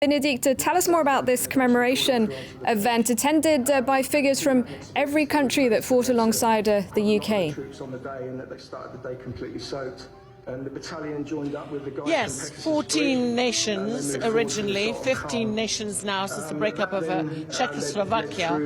Benedicte, tell us more about this commemoration event attended by figures from every country that fought alongside the UK. Troops on the day, and that they started the day completely soaked. And the battalion joined up with the guys. Yes, 14 nations originally, 15 nations now since the breakup of Czechoslovakia.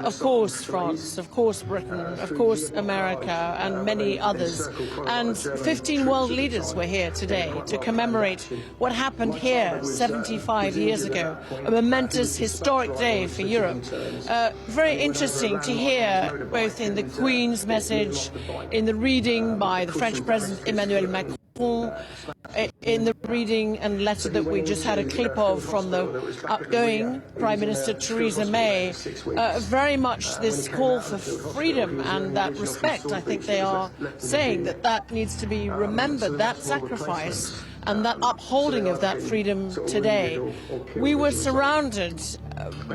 Of course France, of course Britain, of course America, and many others. And 15 world leaders were here today to commemorate what happened here 75 years ago. A momentous, historic day for Europe. Very interesting to hear both in the Queen's message, in the reading by the French President Emmanuel Macron, in the reading and letter that we just had a clip of from the outgoing Prime Minister Theresa May, very much this call for freedom and that respect. I think they are saying that that needs to be remembered, that sacrifice and that upholding of that freedom today. We were surrounded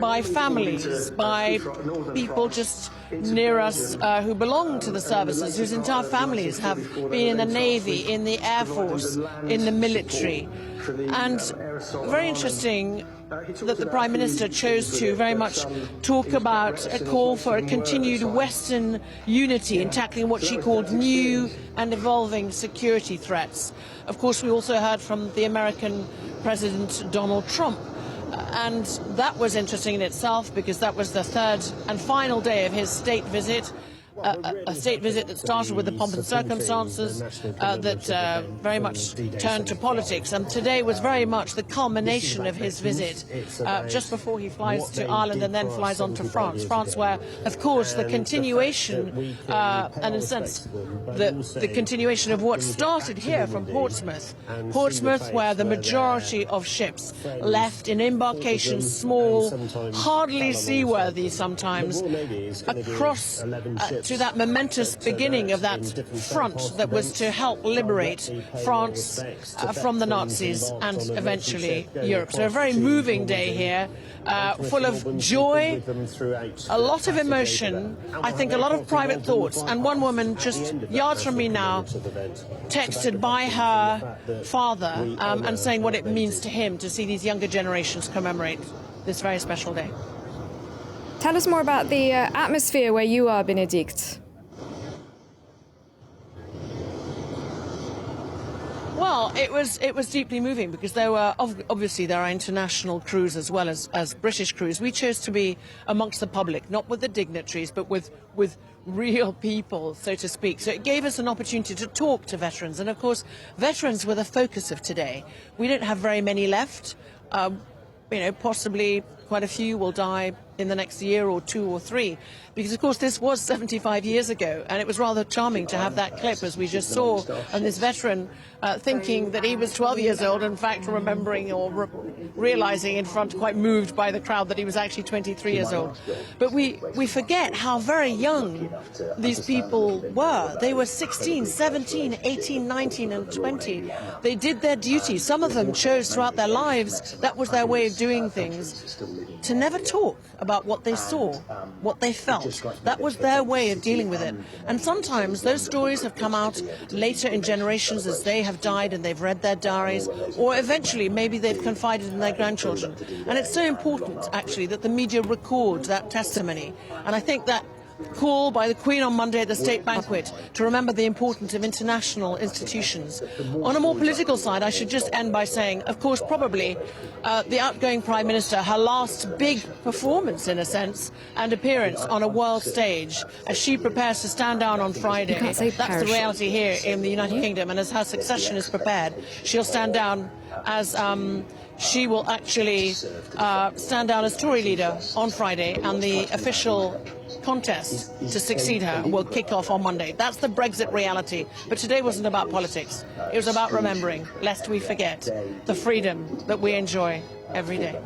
by families, by people just near us who belong to the services, whose entire families have been in the Navy, in the Air Force, in the military. And very interesting that the Prime Minister chose to very much talk about a call for a continued Western unity in tackling what she called new and evolving security threats. Of course, we also heard from the American President Donald Trump. And that was interesting in itself because that was the third and final day of his state visit. A state visit that started with the pomp and circumstances, that very much turned to politics. And today was very much the culmination of his visit, just before he flies to Ireland and then flies on to France. France where, of course, the continuation, and in a sense, the continuation of what started here from Portsmouth. Portsmouth, where the majority of ships left in embarkations, small, hardly seaworthy sometimes, across to that momentous beginning of that front that was to help liberate France from the Nazis and eventually Europe. So a very moving day here, full of joy, a lot of emotion, I think a lot of private thoughts. And one woman just yards from me now texted by her father and saying what it means to him to see these younger generations commemorate this very special day. Tell us more about the atmosphere where you are, Benedicte. Well, it was deeply moving because there were obviously there are international crews as well as British crews. We chose to be amongst the public, not with the dignitaries, but with real people, so to speak. So it gave us an opportunity to talk to veterans, and of course, veterans were the focus of today. We don't have very many left. Possibly quite a few will die in the next year or two or three, because of course this was 75 years ago, and it was rather charming to have that clip as we just saw, and this veteran thinking that he was 12 years old, in fact remembering or realizing in front, quite moved by the crowd, that he was actually 23 years old. But we forget how very young these people were. They were 16, 17, 18, 19 and 20. They did their duty. Some of them chose throughout their lives, that was their way of doing things, to never talk about what they saw, what they felt. That was their way of dealing with it. And sometimes those stories have come out later in generations as they have died and they've read their diaries, or eventually maybe they've confided in their grandchildren. And it's so important, actually, that the media record that testimony. And I think that call by the Queen on Monday at the state banquet to remember the importance of international institutions. On a more political side, I should just end by saying, of course, probably the outgoing Prime Minister, her last big performance, in a sense, and appearance on a world stage, as she prepares to stand down on Friday. That's the reality here in the United Kingdom, and as her succession is prepared, she'll stand down as she will actually stand down as Tory leader on Friday, and the official contest to succeed her will kick off on Monday. That's the Brexit reality. But today wasn't about politics. It was about remembering, lest we forget, the freedom that we enjoy every day.